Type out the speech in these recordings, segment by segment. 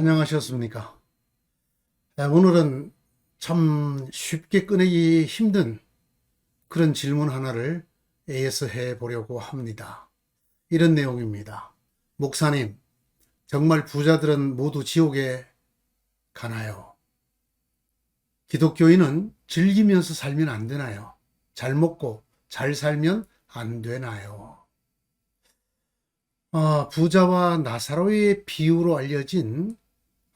안녕하셨습니까? 네, 오늘은 참 쉽게 꺼내기 힘든 그런 질문 하나를 A에서 해 보려고 합니다. 이런 내용입니다. 목사님, 정말 부자들은 모두 지옥에 가나요? 기독교인은 즐기면서 살면 안 되나요? 잘 먹고 잘 살면 안 되나요? 부자와 나사로의 비유로 알려진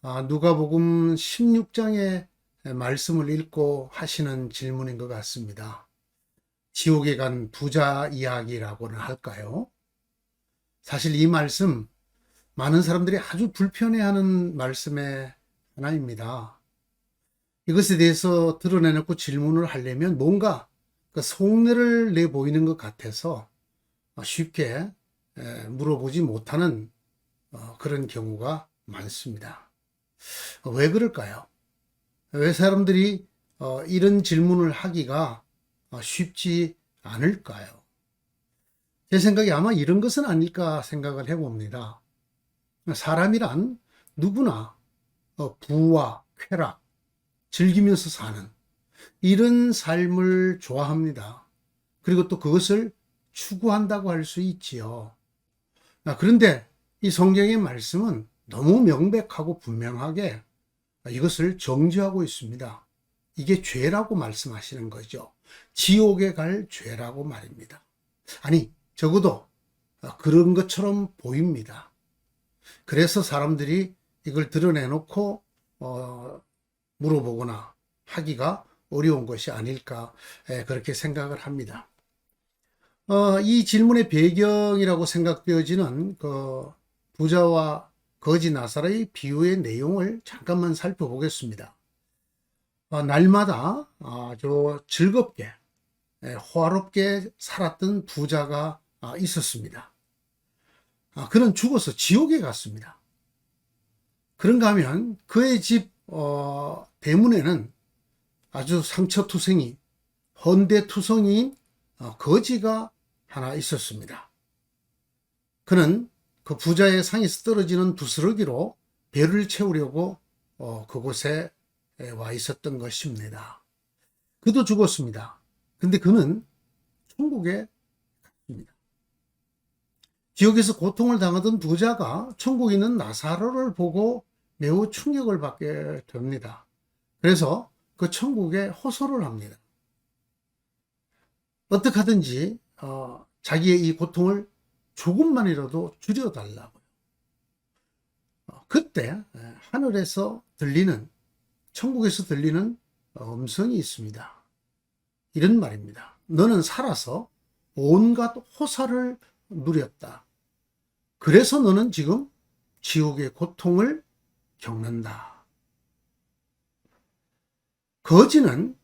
누가복음 16장의 말씀을 읽고 하시는 질문인 것 같습니다. 지옥에 간 부자 이야기라고는 할까요? 사실 이 말씀 많은 사람들이 아주 불편해하는 말씀의 하나입니다. 이것에 대해서 드러내놓고 질문을 하려면 뭔가 그 속내를 내보이는 것 같아서 쉽게 물어보지 못하는 그런 경우가 많습니다. 왜 그럴까요? 왜 사람들이 이런 질문을 하기가 쉽지 않을까요? 제 생각에 아마 이런 것은 아닐까 생각을 해봅니다. 사람이란 누구나 부와 쾌락, 즐기면서 사는 이런 삶을 좋아합니다. 그리고 또 그것을 추구한다고 할 수 있지요. 그런데 이 성경의 말씀은 너무 명백하고 분명하게 이것을 정죄하고 있습니다. 이게 죄라고 말씀하시는 거죠. 지옥에 갈 죄라고 말입니다. 아니, 적어도 그런 것처럼 보입니다. 그래서 사람들이 이걸 드러내놓고 물어보거나 하기가 어려운 것이 아닐까 그렇게 생각을 합니다. 이 질문의 배경이라고 생각되어지는 그 부자와 거지 나사로의 비유의 내용을 잠깐만 살펴보겠습니다. 날마다 아주 즐겁게 호화롭게 살았던 부자가 있었습니다. 그는 죽어서 지옥에 갔습니다. 그런가 하면 그의 집 대문에는 아주 상처투성이 헌대투성이 거지가 하나 있었습니다. 그는 그 부자의 상에서 떨어지는 부스러기로 배를 채우려고 그곳에 와 있었던 것입니다. 그도 죽었습니다. 근데 그는 천국에 갔습니다. 지옥에서 고통을 당하던 부자가 천국에 있는 나사로를 보고 매우 충격을 받게 됩니다. 그래서 그 천국에 호소를 합니다. 어떻게 하든지 자기의 이 고통을 조금만이라도 줄여달라고요. 그때 하늘에서 들리는, 천국에서 들리는 음성이 있습니다. 이런 말입니다. 너는 살아서 온갖 호사를 누렸다. 그래서 너는 지금 지옥의 고통을 겪는다. 거지는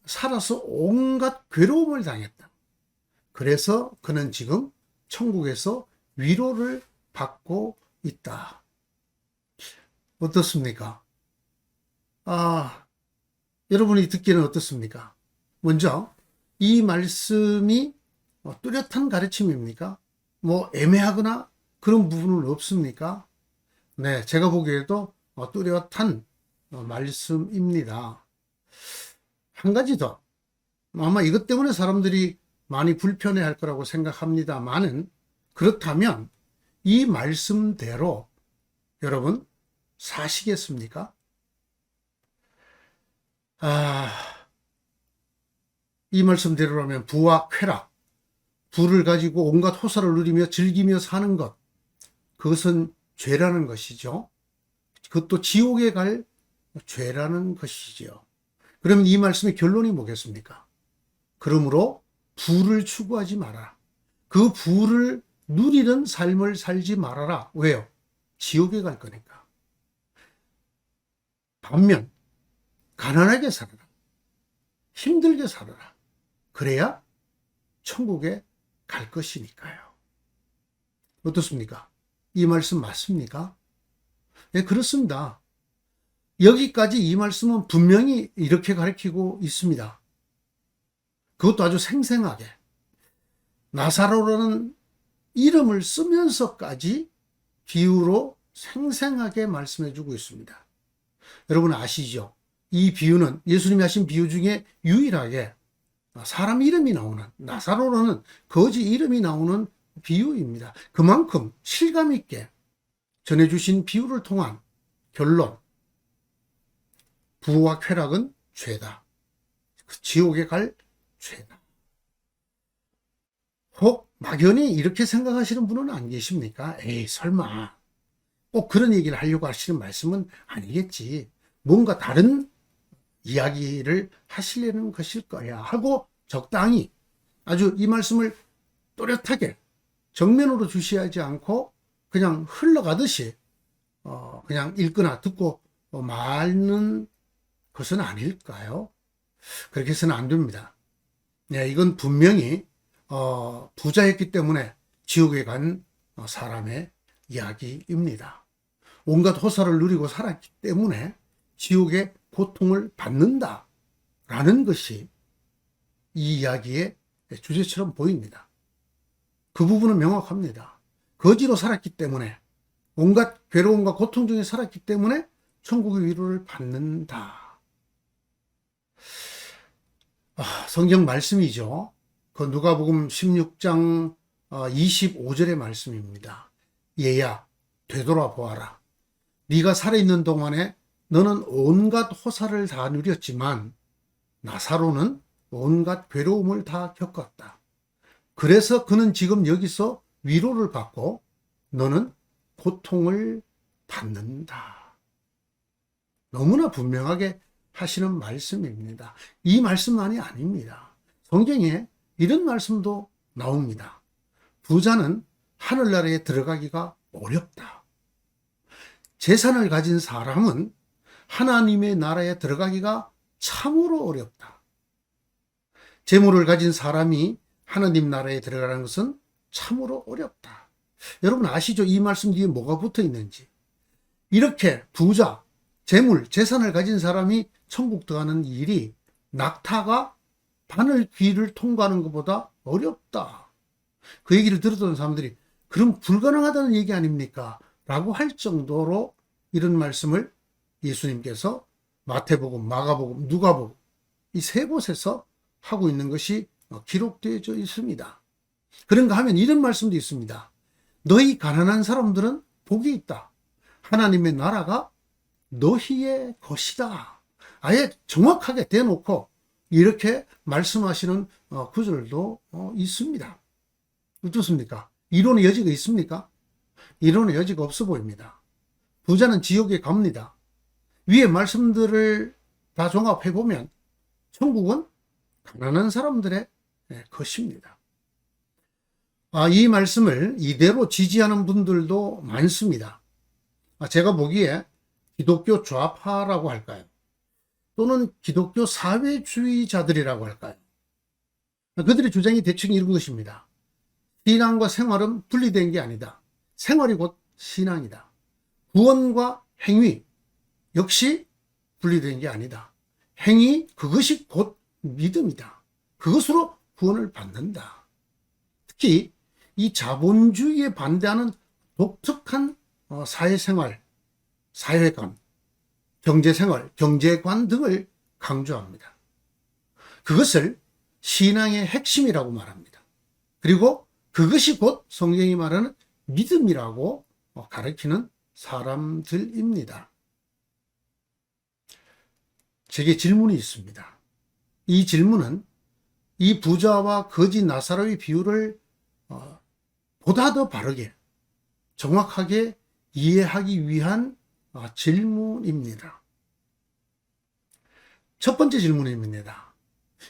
살아서 온갖 괴로움을 당했다. 그래서 그는 지금 천국에서 위로를 받고 있다. 어떻습니까? 여러분이 듣기는 어떻습니까? 먼저 이 말씀이 뚜렷한 가르침입니까? 뭐 애매하거나 그런 부분은 없습니까? 네, 제가 보기에도 뚜렷한 말씀입니다. 한 가지 더, 아마 이것 때문에 사람들이 많이 불편해할 거라고 생각합니다만은, 그렇다면 이 말씀대로 여러분 사시겠습니까? 이 말씀대로라면 부와 쾌락, 부를 가지고 온갖 호사를 누리며 즐기며 사는 것, 그것은 죄라는 것이죠. 그것도 지옥에 갈 죄라는 것이지요. 그러면 이 말씀의 결론이 뭐겠습니까? 그러므로 부를 추구하지 말아라. 그 부를 누리는 삶을 살지 말아라. 왜요? 지옥에 갈 거니까. 반면 가난하게 살아라. 힘들게 살아라. 그래야 천국에 갈 것이니까요. 어떻습니까? 이 말씀 맞습니까? 네, 그렇습니다. 여기까지 이 말씀은 분명히 이렇게 가르치고 있습니다. 그것도 아주 생생하게. 나사로라는 이름을 쓰면서까지 비유로 생생하게 말씀해주고 있습니다. 여러분 아시죠? 이 비유는 예수님이 하신 비유 중에 유일하게 사람 이름이 나오는, 나사로라는 거지 이름이 나오는 비유입니다. 그만큼 실감 있게 전해주신 비유를 통한 결론, 부와 쾌락은 죄다. 지옥에 갈 죄다. 혹 막연히 이렇게 생각하시는 분은 안 계십니까? 에이 설마 꼭 그런 얘기를 하려고 하시는 말씀은 아니겠지. 뭔가 다른 이야기를 하시려는 것일 거야 하고 적당히 아주 이 말씀을 또렷하게 정면으로 주시하지 않고 그냥 흘러가듯이 그냥 읽거나 듣고 마는 것은 아닐까요? 그렇게 해서는 안 됩니다. 네, 이건 분명히 부자였기 때문에 지옥에 간 사람의 이야기입니다. 온갖 호사를 누리고 살았기 때문에 지옥의 고통을 받는다라는 것이 이 이야기의 주제처럼 보입니다. 그 부분은 명확합니다. 거지로 살았기 때문에 온갖 괴로움과 고통 중에 살았기 때문에 천국의 위로를 받는다. 성경 말씀이죠. 그 누가복음 16장 25절의 말씀입니다. 얘야 되돌아보아라. 네가 살아있는 동안에 너는 온갖 호사를 다 누렸지만 나사로는 온갖 괴로움을 다 겪었다. 그래서 그는 지금 여기서 위로를 받고 너는 고통을 받는다. 너무나 분명하게 하시는 말씀입니다. 이 말씀만이 아닙니다. 성경에 이런 말씀도 나옵니다. 부자는 하늘나라에 들어가기가 어렵다. 재산을 가진 사람은 하나님의 나라에 들어가기가 참으로 어렵다. 재물을 가진 사람이 하나님 나라에 들어가는 것은 참으로 어렵다. 여러분 아시죠? 이 말씀 뒤에 뭐가 붙어 있는지. 이렇게 부자, 재물, 재산을 가진 사람이 천국 들어가는 일이 낙타가 바늘 귀를 통과하는 것보다 어렵다. 그 얘기를 들었던 사람들이 그럼 불가능하다는 얘기 아닙니까? 라고 할 정도로 이런 말씀을 예수님께서 마태복음, 마가복음, 누가복음 이 세 곳에서 하고 있는 것이 기록되어 있습니다. 그런가 하면 이런 말씀도 있습니다. 너희 가난한 사람들은 복이 있다. 하나님의 나라가 너희의 것이다. 아예 정확하게 대놓고 이렇게 말씀하시는 구절도 있습니다. 어떻습니까? 이론의 여지가 있습니까? 이론의 여지가 없어 보입니다. 부자는 지옥에 갑니다. 위의 말씀들을 다 종합해보면 천국은 가난한 사람들의 것입니다. 이 말씀을 이대로 지지하는 분들도 많습니다. 제가 보기에 기독교 좌파라고 할까요? 또는 기독교 사회주의자들이라고 할까요? 그들의 주장이 대충 이런 것입니다. 신앙과 생활은 분리된 게 아니다. 생활이 곧 신앙이다. 구원과 행위 역시 분리된 게 아니다. 행위 그것이 곧 믿음이다. 그것으로 구원을 받는다. 특히 이 자본주의에 반대하는 독특한 사회생활, 사회관, 경제생활, 경제관 등을 강조합니다. 그것을 신앙의 핵심이라고 말합니다. 그리고 그것이 곧 성경이 말하는 믿음이라고 가르치는 사람들입니다. 제게 질문이 있습니다. 이 질문은 이 부자와 거지 나사로의 비유를 보다 더 바르게 정확하게 이해하기 위한 질문입니다. 첫 번째 질문입니다.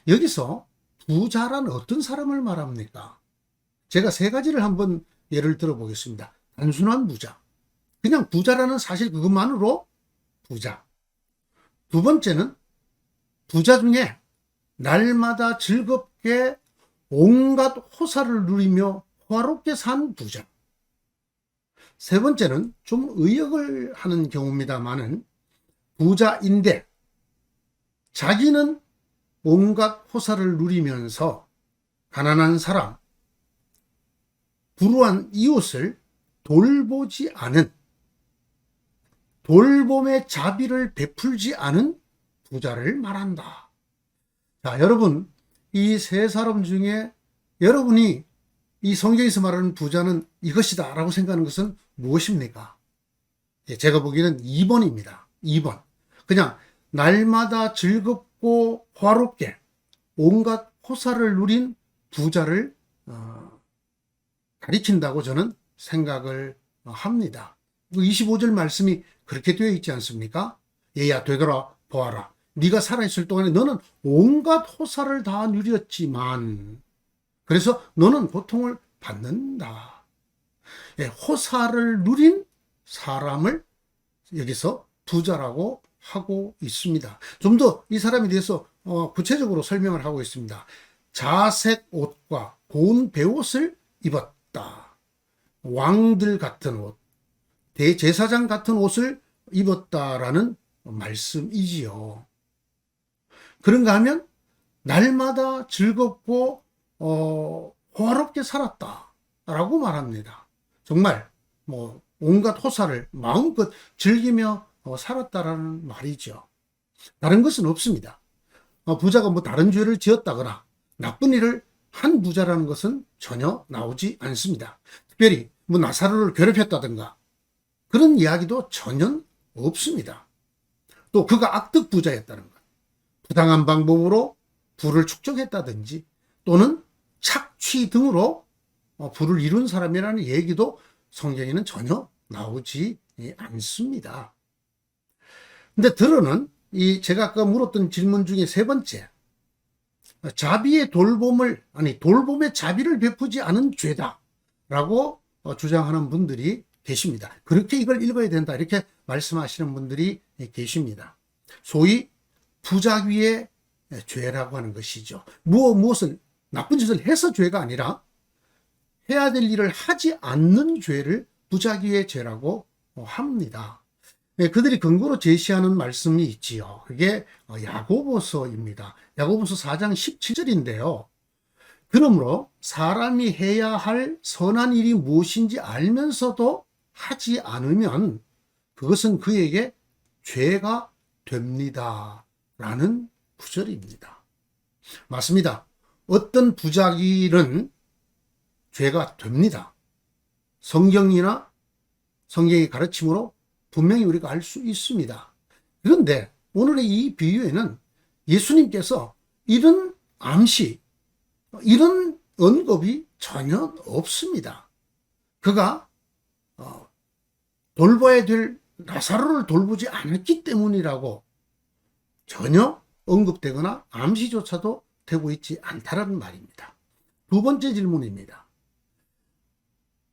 여기서 부자란 어떤 사람을 말합니까? 제가 세 가지를 한번 예를 들어 보겠습니다. 단순한 부자. 그냥 부자라는 사실 그것만으로 부자. 두 번째는 부자 중에 날마다 즐겁게 온갖 호사를 누리며 호화롭게 산 부자. 세 번째는 좀 의역을 하는 경우입니다만은 부자인데 자기는 온갖 호사를 누리면서 가난한 사람, 불우한 이웃을 돌보지 않은 돌봄의 자비를 베풀지 않은 부자를 말한다. 자, 여러분, 이 세 사람 중에 여러분이 이 성경에서 말하는 부자는 이것이다 라고 생각하는 것은 무엇입니까? 제가 보기에는 2번입니다. 2번. 그냥 날마다 즐겁고 화롭게 온갖 호사를 누린 부자를 가리킨다고 저는 생각을 합니다. 25절 말씀이 그렇게 되어 있지 않습니까? 얘야 되돌아 보아라. 네가 살아있을 동안에 너는 온갖 호사를 다 누렸지만 그래서 너는 고통을 받는다. 호사를 누린 사람을 여기서 부자라고 하고 있습니다. 좀 더 이 사람에 대해서 구체적으로 설명을 하고 있습니다. 자색 옷과 고운 베옷을 입었다. 왕들 같은 옷, 대제사장 같은 옷을 입었다라는 말씀이지요. 그런가 하면 날마다 즐겁고 호화롭게 살았다라고 말합니다. 정말 온갖 호사를 마음껏 즐기며 살았다라는 말이죠. 다른 것은 없습니다. 부자가 다른 죄를 지었다거나 나쁜 일을 한 부자라는 것은 전혀 나오지 않습니다. 특별히 나사로를 괴롭혔다든가 그런 이야기도 전혀 없습니다. 또 그가 악덕 부자였다는 것, 부당한 방법으로 부를 축적했다든지 또는 착취 등으로 부를 이룬 사람이라는 얘기도 성경에는 전혀 나오지 않습니다. 근데 들어는 제가 아까 물었던 질문 중에 세 번째, 자비의 돌봄의 자비를 베푸지 않은 죄다라고 주장하는 분들이 계십니다. 그렇게 이걸 읽어야 된다 이렇게 말씀하시는 분들이 계십니다. 소위 부자귀의 죄라고 하는 것이죠. 무엇을 나쁜 짓을 해서 죄가 아니라 해야 될 일을 하지 않는 죄를 부자귀의 죄라고 합니다. 그들이 근거로 제시하는 말씀이 있지요. 그게 야고보서입니다. 야고보서 4장 17절인데요. 그러므로 사람이 해야 할 선한 일이 무엇인지 알면서도 하지 않으면 그것은 그에게 죄가 됩니다. 라는 구절입니다. 맞습니다. 어떤 부자길은 죄가 됩니다. 성경이나 성경의 가르침으로 분명히 우리가 알 수 있습니다. 그런데 오늘의 이 비유에는 예수님께서 이런 암시, 이런 언급이 전혀 없습니다. 그가 돌봐야 될 나사로를 돌보지 않았기 때문이라고 전혀 언급되거나 암시조차도 되고 있지 않다라는 말입니다. 두 번째 질문입니다.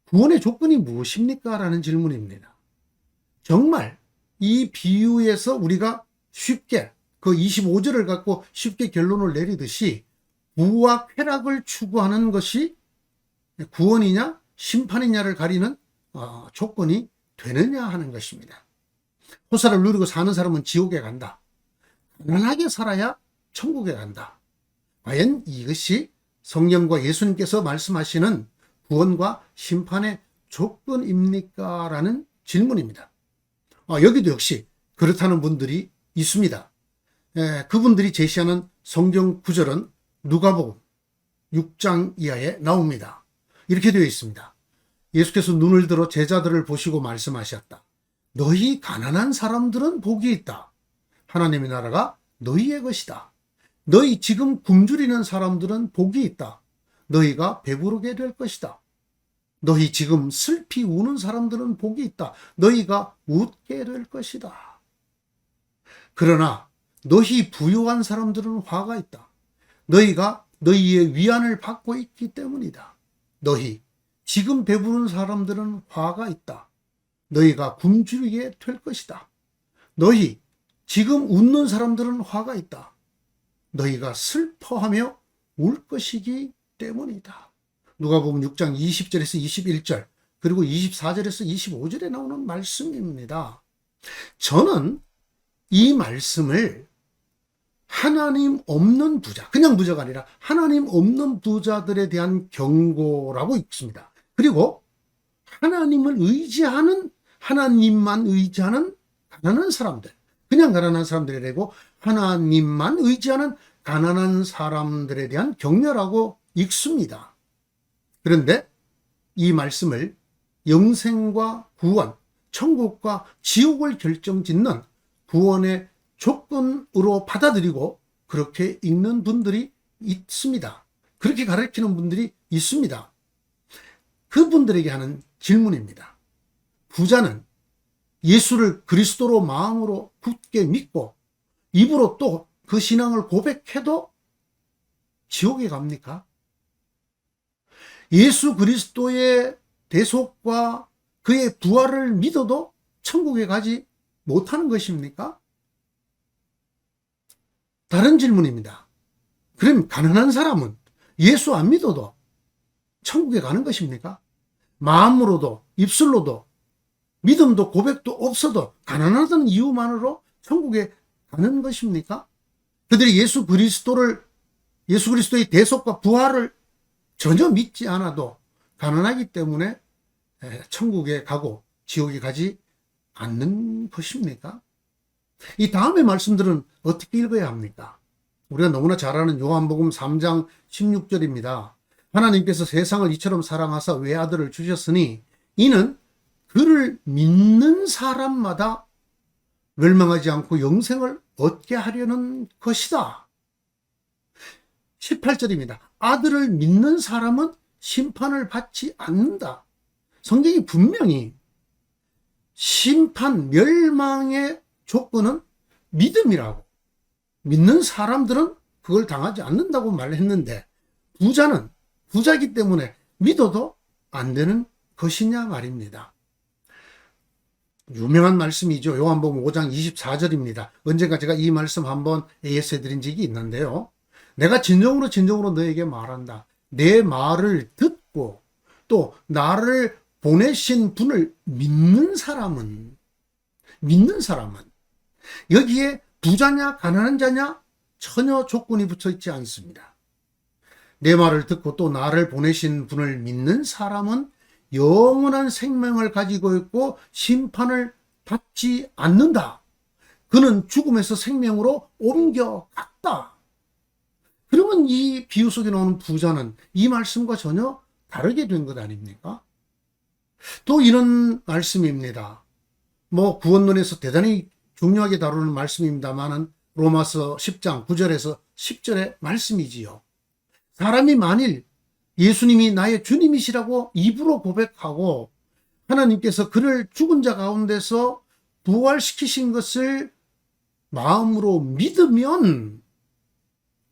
구원의 조건이 무엇입니까? 라는 질문입니다. 정말 이 비유에서 우리가 쉽게 그 25절을 갖고 쉽게 결론을 내리듯이 부와 쾌락을 추구하는 것이 구원이냐 심판이냐를 가리는 조건이 되느냐 하는 것입니다. 호사를 누리고 사는 사람은 지옥에 간다. 가난하게 살아야 천국에 간다. 과연 이것이 성령과 예수님께서 말씀하시는 구원과 심판의 조건입니까? 라는 질문입니다. 여기도 역시 그렇다는 분들이 있습니다. 그분들이 제시하는 성경 구절은 누가복음 6장 이하에 나옵니다. 이렇게 되어 있습니다. 예수께서 눈을 들어 제자들을 보시고 말씀하셨다. 너희 가난한 사람들은 복이 있다. 하나님의 나라가 너희의 것이다. 너희 지금 굶주리는 사람들은 복이 있다. 너희가 배부르게 될 것이다. 너희 지금 슬피 우는 사람들은 복이 있다. 너희가 웃게 될 것이다. 그러나 너희 부유한 사람들은 화가 있다. 너희가 너희의 위안을 받고 있기 때문이다. 너희 지금 배부른 사람들은 화가 있다. 너희가 굶주리게 될 것이다. 너희 지금 웃는 사람들은 화가 있다. 너희가 슬퍼하며 울 것이기 때문이다. 누가복음 6장 20절에서 21절 그리고 24절에서 25절에 나오는 말씀입니다. 저는 이 말씀을 하나님 없는 부자, 그냥 부자가 아니라 하나님 없는 부자들에 대한 경고라고 읽습니다. 그리고 하나님만 의지하는 가난한 사람들, 그냥 가난한 사람들이 아니고 하나님만 의지하는 가난한 사람들에 대한 격려라고 읽습니다. 그런데 이 말씀을 영생과 구원, 천국과 지옥을 결정짓는 구원의 조건으로 받아들이고 그렇게 읽는 분들이 있습니다. 그렇게 가르치는 분들이 있습니다. 그분들에게 하는 질문입니다. 부자는 예수를 그리스도로 마음으로 굳게 믿고 입으로 또 그 신앙을 고백해도 지옥에 갑니까? 예수 그리스도의 대속과 그의 부활을 믿어도 천국에 가지 못하는 것입니까? 다른 질문입니다. 그럼 가난한 사람은 예수 안 믿어도 천국에 가는 것입니까? 마음으로도 입술로도 믿음도 고백도 없어도 가난하다는 이유만으로 천국에 가는 것입니까? 그들이 예수 그리스도의 대속과 부활을 전혀 믿지 않아도 가난하기 때문에 천국에 가고 지옥에 가지 않는 것입니까? 이 다음의 말씀들은 어떻게 읽어야 합니까? 우리가 너무나 잘 아는 요한복음 3장 16절입니다. 하나님께서 세상을 이처럼 사랑하사 외아들을 주셨으니 이는 그를 믿는 사람마다 멸망하지 않고 영생을 얻게 하려는 것이다. 18절입니다. 아들을 믿는 사람은 심판을 받지 않는다. 성경이 분명히 심판, 멸망의 조건은 믿음이라고, 믿는 사람들은 그걸 당하지 않는다고 말했는데 부자는 부자이기 때문에 믿어도 안 되는 것이냐 말입니다. 유명한 말씀이죠. 요한복음 5장 24절입니다. 언젠가 제가 이 말씀 한번 AS 해드린 적이 있는데요. 내가 진정으로 너에게 말한다. 내 말을 듣고 또 나를 보내신 분을 믿는 사람은 여기에 부자냐 가난한 자냐 전혀 조건이 붙어 있지 않습니다. 내 말을 듣고 또 나를 보내신 분을 믿는 사람은 영원한 생명을 가지고 있고 심판을 받지 않는다. 그는 죽음에서 생명으로 옮겨갔다. 그러면 이 비유 속에 나오는 부자는 이 말씀과 전혀 다르게 된 것 아닙니까? 또 이런 말씀입니다. 구원론에서 대단히 중요하게 다루는 말씀입니다만은 로마서 10장 9절에서 10절의 말씀이지요. 사람이 만일 예수님이 나의 주님이시라고 입으로 고백하고 하나님께서 그를 죽은 자 가운데서 부활시키신 것을 마음으로 믿으면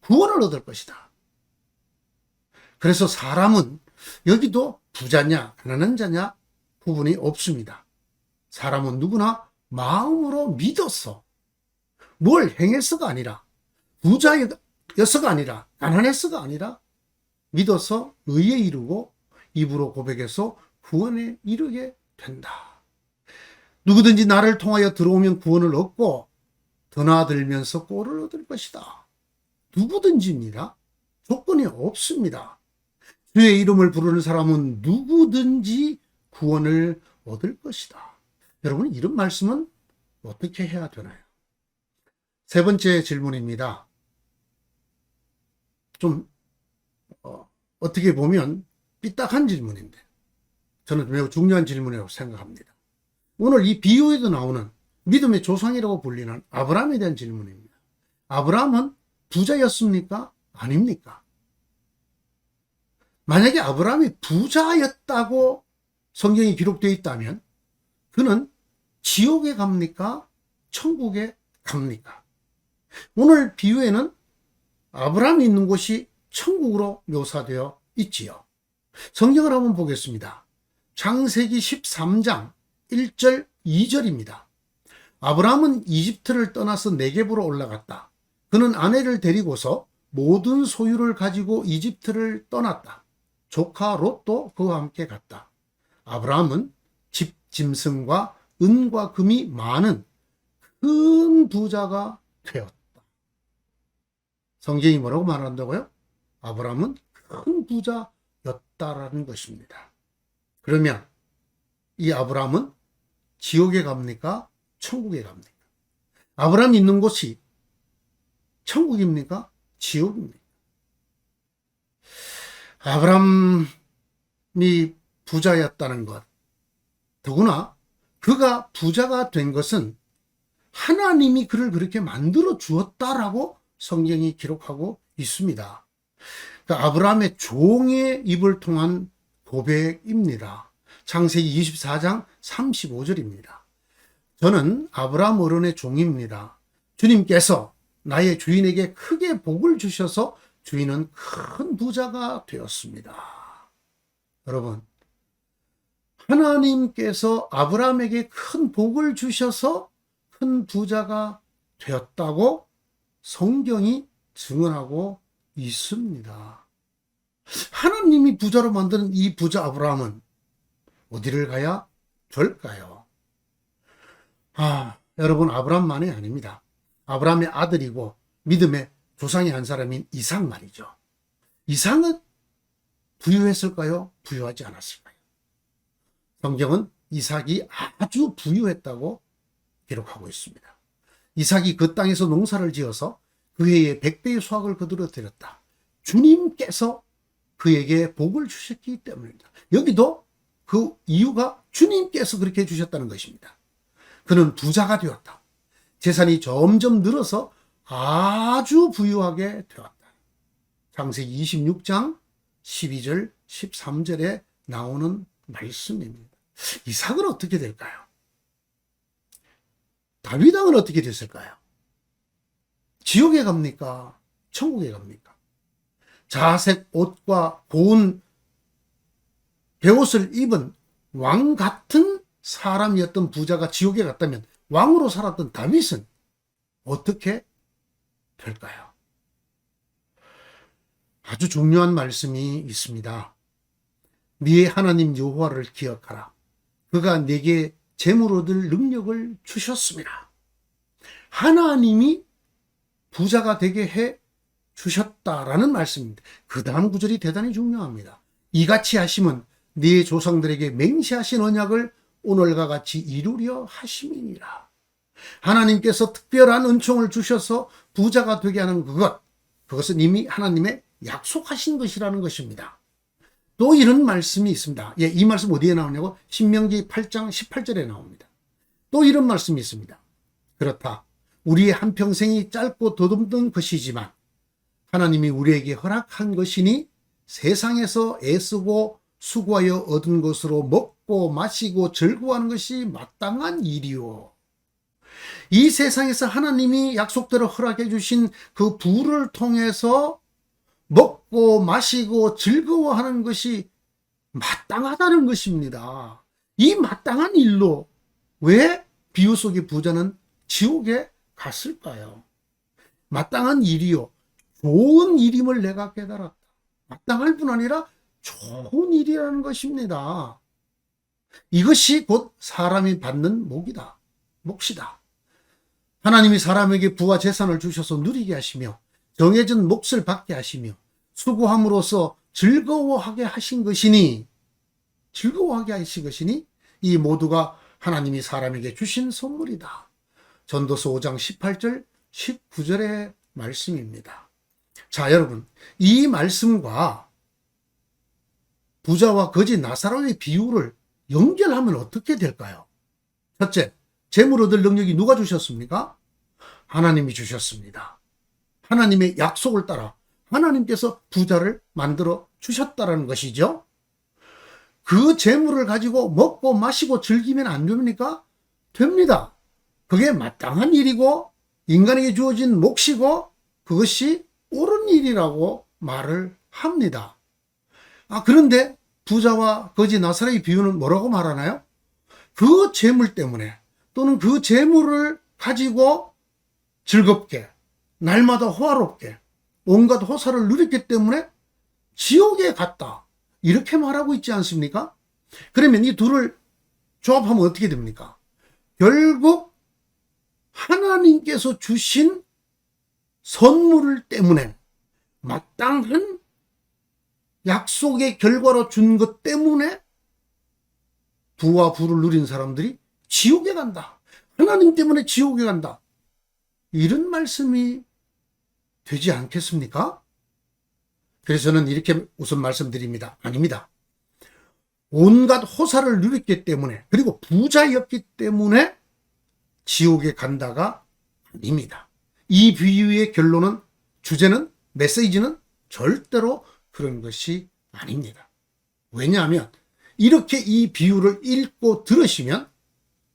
구원을 얻을 것이다. 그래서 사람은 여기도 부자냐 가난한 자냐 구분이 없습니다. 사람은 누구나 마음으로 믿어서 뭘 행해서가 아니라 부자여서가 아니라 가난해서가 아니라 믿어서 의에 이르고 입으로 고백해서 구원에 이르게 된다. 누구든지 나를 통하여 들어오면 구원을 얻고 더 나아들면서 꼴을 얻을 것이다. 누구든지입니다. 조건이 없습니다. 주의 이름을 부르는 사람은 누구든지 구원을 얻을 것이다. 여러분, 이런 말씀은 어떻게 해야 되나요? 세 번째 질문입니다. 좀 어떻게 보면 삐딱한 질문인데 저는 매우 중요한 질문이라고 생각합니다. 오늘 이 비유에도 나오는 믿음의 조상이라고 불리는 아브라함에 대한 질문입니다. 아브라함은 부자였습니까? 아닙니까? 만약에 아브라함이 부자였다고 성경이 기록되어 있다면 그는 지옥에 갑니까? 천국에 갑니까? 오늘 비유에는 아브라함이 있는 곳이 천국으로 묘사되어 있지요. 성경을 한번 보겠습니다. 창세기 13장 1절 2절입니다. 아브라함은 이집트를 떠나서 네겝으로 올라갔다. 그는 아내를 데리고서 모든 소유를 가지고 이집트를 떠났다. 조카 롯도 그와 함께 갔다. 아브라함은 집, 짐승과 은과 금이 많은 큰 부자가 되었다. 성경이 뭐라고 말한다고요? 아브라함은 큰 부자였다라는 것입니다. 그러면 이 아브라함은 지옥에 갑니까? 천국에 갑니까? 아브라함이 있는 곳이 천국입니까? 지옥입니까? 아브라함이 부자였다는 것, 더구나 그가 부자가 된 것은 하나님이 그를 그렇게 만들어 주었다라고 성경이 기록하고 있습니다. 그러니까 아브라함의 종의 입을 통한 고백입니다. 창세기 24장 35절입니다. 저는 아브라함 어른의 종입니다. 주님께서 나의 주인에게 크게 복을 주셔서 주인은 큰 부자가 되었습니다. 여러분, 하나님께서 아브라함에게 큰 복을 주셔서 큰 부자가 되었다고 성경이 증언하고 있습니다. 하나님이 부자로 만드는 이 부자 아브라함은 어디를 가야 될까요? 여러분, 아브라함만이 아닙니다. 아브라함의 아들이고 믿음의 조상의 한 사람인 이삭 말이죠. 이삭은 부유했을까요? 부유하지 않았을까요? 성경은 이삭이 아주 부유했다고 기록하고 있습니다. 이삭이 그 땅에서 농사를 지어서 그 해에 100배의 수확을 거두어 드렸다. 주님께서 그에게 복을 주셨기 때문입니다. 여기도 그 이유가 주님께서 그렇게 해주셨다는 것입니다. 그는 부자가 되었다. 재산이 점점 늘어서 아주 부유하게 되었다. 창세기 26장 12절 13절에 나오는 말씀입니다. 이삭은 어떻게 될까요? 다윗 왕은 어떻게 됐을까요? 지옥에 갑니까? 천국에 갑니까? 자색 옷과 고운 베옷을 입은 왕 같은 사람이었던 부자가 지옥에 갔다면 왕으로 살았던 다윗은 어떻게 될까요? 아주 중요한 말씀이 있습니다. 네 하나님 여호와를 기억하라. 그가 네게 재물 얻을 능력을 주셨습니다. 하나님이 부자가 되게 해 주셨다라는 말씀입니다. 그 다음 구절이 대단히 중요합니다. 이같이 하심은 네 조상들에게 맹세하신 언약을 오늘과 같이 이루려 하심이니라. 하나님께서 특별한 은총을 주셔서 부자가 되게 하는 그것은 이미 하나님의 약속하신 것이라는 것입니다. 또 이런 말씀이 있습니다. 이 말씀 어디에 나오냐고? 신명기 8장 18절에 나옵니다. 또 이런 말씀이 있습니다. 그렇다. 우리의 한평생이 짧고 더듬던 것이지만 하나님이 우리에게 허락한 것이니 세상에서 애쓰고 수고하여 얻은 것으로 먹고 마시고 즐거워하는 것이 마땅한 일이요. 이 세상에서 하나님이 약속대로 허락해 주신 그 부를 통해서 먹고 마시고 즐거워하는 것이 마땅하다는 것입니다. 이 마땅한 일로 왜 비유 속의 부자는 지옥에 갔을까요? 마땅한 일이요. 좋은 일임을 내가 깨달았다. 마땅할 뿐 아니라 좋은 일이라는 것입니다. 이것이 곧 사람이 받는 몫이다. 하나님이 사람에게 부와 재산을 주셔서 누리게 하시며 정해진 몫을 받게 하시며 수고함으로써 즐거워하게 하신 것이니 이 모두가 하나님이 사람에게 주신 선물이다. 전도서 5장 18절 19절의 말씀입니다. 자, 여러분, 이 말씀과 부자와 거지 나사로의 비유를 연결하면 어떻게 될까요? 첫째, 재물 얻을 능력이 누가 주셨습니까? 하나님이 주셨습니다. 하나님의 약속을 따라 하나님께서 부자를 만들어 주셨다는 것이죠. 그 재물을 가지고 먹고 마시고 즐기면 안 됩니까? 됩니다. 그게 마땅한 일이고 인간에게 주어진 몫이고 그것이 옳은 일이라고 말을 합니다. 그런데 부자와 거지 나사로의 비유는 뭐라고 말하나요? 그 재물 때문에 또는 그 재물을 가지고 즐겁게 날마다 호화롭게 온갖 호사를 누렸기 때문에 지옥에 갔다. 이렇게 말하고 있지 않습니까? 그러면 이 둘을 조합하면 어떻게 됩니까? 결국 하나님께서 주신 선물 때문에 마땅한 약속의 결과로 준 것 때문에 부와 부를 누린 사람들이 지옥에 간다. 하나님 때문에 지옥에 간다. 이런 말씀이 되지 않겠습니까? 그래서 저는 이렇게 우선 말씀드립니다. 아닙니다. 온갖 호사를 누렸기 때문에, 그리고 부자였기 때문에 지옥에 간다가 아닙니다. 이 비유의 결론은, 주제는, 메시지는 절대로 그런 것이 아닙니다. 왜냐하면 이렇게 이 비유를 읽고 들으시면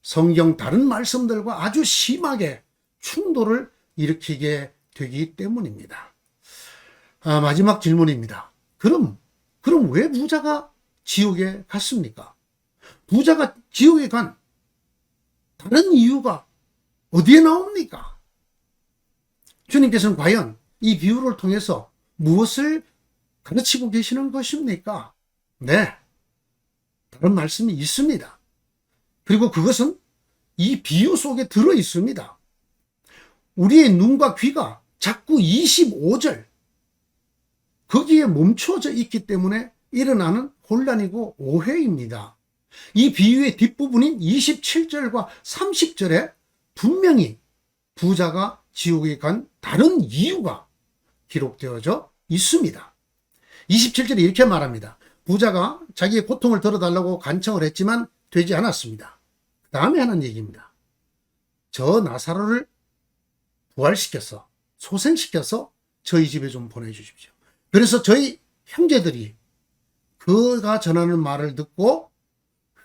성경 다른 말씀들과 아주 심하게 충돌을 일으키게 되기 때문입니다. 마지막 질문입니다. 그럼 왜 부자가 지옥에 갔습니까? 부자가 지옥에 간 다른 이유가 어디에 나옵니까? 주님께서는 과연 이 비유를 통해서 무엇을 가르치고 계시는 것입니까? 네, 다른 말씀이 있습니다. 그리고 그것은 이 비유 속에 들어 있습니다. 우리의 눈과 귀가 자꾸 25절 거기에 멈춰져 있기 때문에 일어나는 혼란이고 오해입니다. 이 비유의 뒷부분인 27절과 30절에 분명히 부자가 지옥에 간 다른 이유가 기록되어져 있습니다. 27절에 이렇게 말합니다. 부자가 자기의 고통을 덜어달라고 간청을 했지만 되지 않았습니다. 그 다음에 하는 얘기입니다. 저 나사로를 부활시켜서 소생시켜서 저희 집에 좀 보내주십시오. 그래서 저희 형제들이 그가 전하는 말을 듣고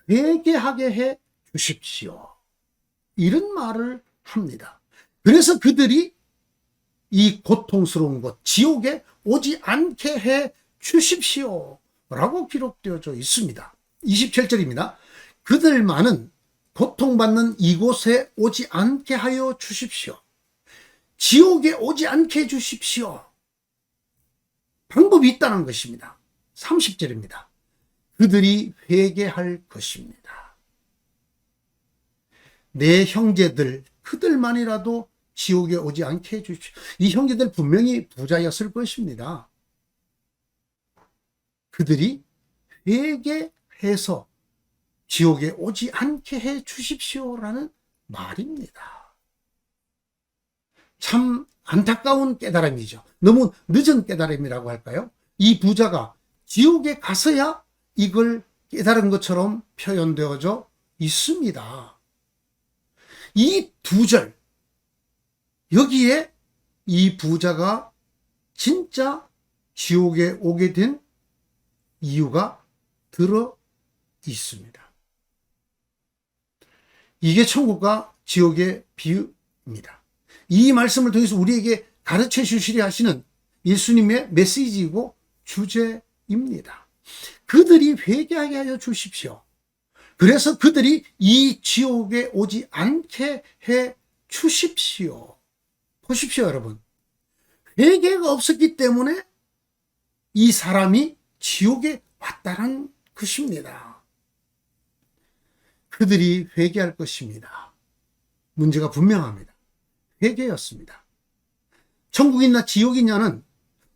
회개하게 해 주십시오. 이런 말을 합니다. 그래서 그들이 이 고통스러운 곳 지옥에 오지 않게 해 주십시오 라고 기록되어져 있습니다. 27절입니다. 그들만은 고통받는 이곳에 오지 않게 하여 주십시오. 지옥에 오지 않게 해 주십시오. 방법이 있다는 것입니다. 30절입니다. 그들이 회개할 것입니다. 내 형제들, 그들만이라도 지옥에 오지 않게 해 주십시오. 이 형제들 분명히 부자였을 것입니다. 그들이 회개해서 지옥에 오지 않게 해 주십시오라는 말입니다. 참 안타까운 깨달음이죠. 너무 늦은 깨달음이라고 할까요? 이 부자가 지옥에 가서야 이걸 깨달은 것처럼 표현되어져 있습니다. 이 두 절, 여기에 이 부자가 진짜 지옥에 오게 된 이유가 들어 있습니다. 이게 천국과 지옥의 비유입니다. 이 말씀을 통해서 우리에게 가르쳐 주시려 하시는 예수님의 메시지이고 주제입니다. 그들이 회개하게 하여 주십시오. 그래서 그들이 이 지옥에 오지 않게 해 주십시오. 보십시오, 여러분. 회개가 없었기 때문에 이 사람이 지옥에 왔다는 것입니다. 그들이 회개할 것입니다. 문제가 분명합니다. 회개였습니다. 천국이냐 지옥이냐는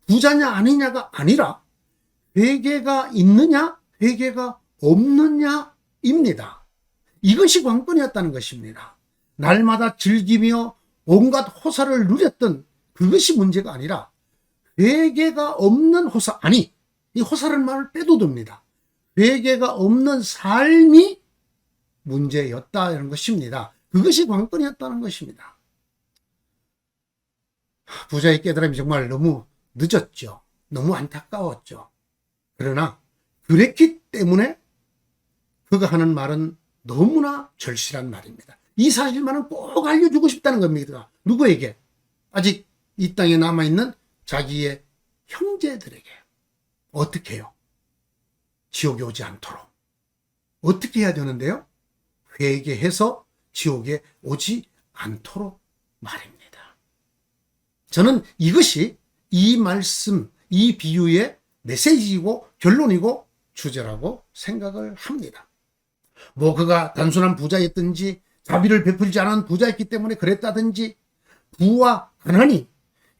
부자냐 아니냐가 아니라 회개가 있느냐 회개가 없느냐입니다. 이것이 관건이었다는 것입니다. 날마다 즐기며 온갖 호사를 누렸던 그것이 문제가 아니라 회개가 없는 호사, 아니 이 호사라는 말을 빼도 됩니다. 회개가 없는 삶이 문제였다는 것입니다. 그것이 관건이었다는 것입니다. 부자의 깨달음이 정말 너무 늦었죠. 너무 안타까웠죠. 그러나 그랬기 때문에 그가 하는 말은 너무나 절실한 말입니다. 이 사실만은 꼭 알려주고 싶다는 겁니다. 누구에게? 아직 이 땅에 남아있는 자기의 형제들에게. 어떻게 해요? 지옥에 오지 않도록. 어떻게 해야 되는데요? 회개해서 지옥에 오지 않도록 말입니다. 저는 이것이 이 말씀, 이 비유의 메시지이고 결론이고 주제라고 생각을 합니다. 뭐 그가 단순한 부자였든지 자비를 베풀지 않은 부자였기 때문에 그랬다든지 부와 가난이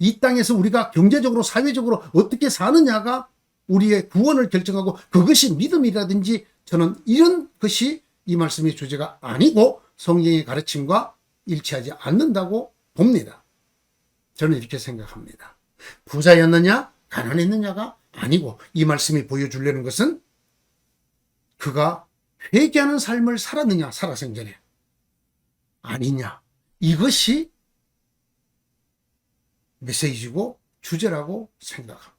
이 땅에서 우리가 경제적으로 사회적으로 어떻게 사느냐가 우리의 구원을 결정하고 그것이 믿음이라든지 저는 이런 것이 이 말씀의 주제가 아니고 성경의 가르침과 일치하지 않는다고 봅니다. 저는 이렇게 생각합니다. 부자였느냐 가난했느냐가 아니고 이 말씀이 보여주려는 것은 그가 회개하는 삶을 살았느냐 살아생전에 아니냐, 이것이 메시지고 주제라고 생각합니다.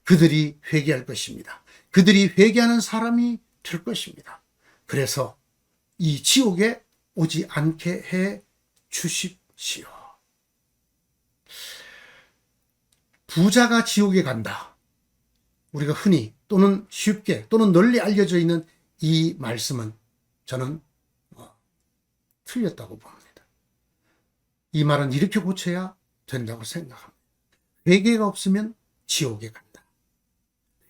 그들이 회개할 것입니다. 그들이 회개하는 사람이 될 것입니다. 그래서 이 지옥에 오지 않게 해 주십시오. 부자가 지옥에 간다. 우리가 흔히 또는 쉽게 또는 널리 알려져 있는 이 말씀은 저는 틀렸다고 봅니다. 이 말은 이렇게 고쳐야 된다고 생각합니다. 회개가 없으면 지옥에 간다.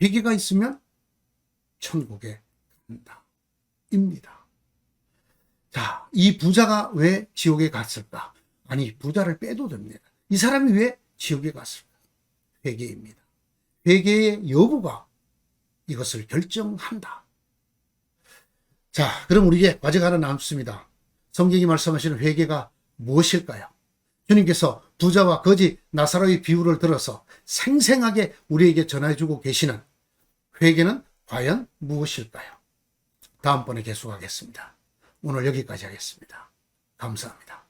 회개가 있으면 천국에 간다. 입니다. 자, 이 부자가 왜 지옥에 갔을까? 아니, 부자를 빼도 됩니다. 이 사람이 왜 지옥에 갔을까? 회개입니다. 회개의 여부가 이것을 결정한다. 자, 그럼 우리에게 과제가 하나 남습니다. 성경이 말씀하시는 회개가 무엇일까요? 주님께서 부자와 거지 나사로의 비유를 들어서 생생하게 우리에게 전해주고 계시는 회개는 과연 무엇일까요? 다음번에 계속하겠습니다. 오늘 여기까지 하겠습니다. 감사합니다.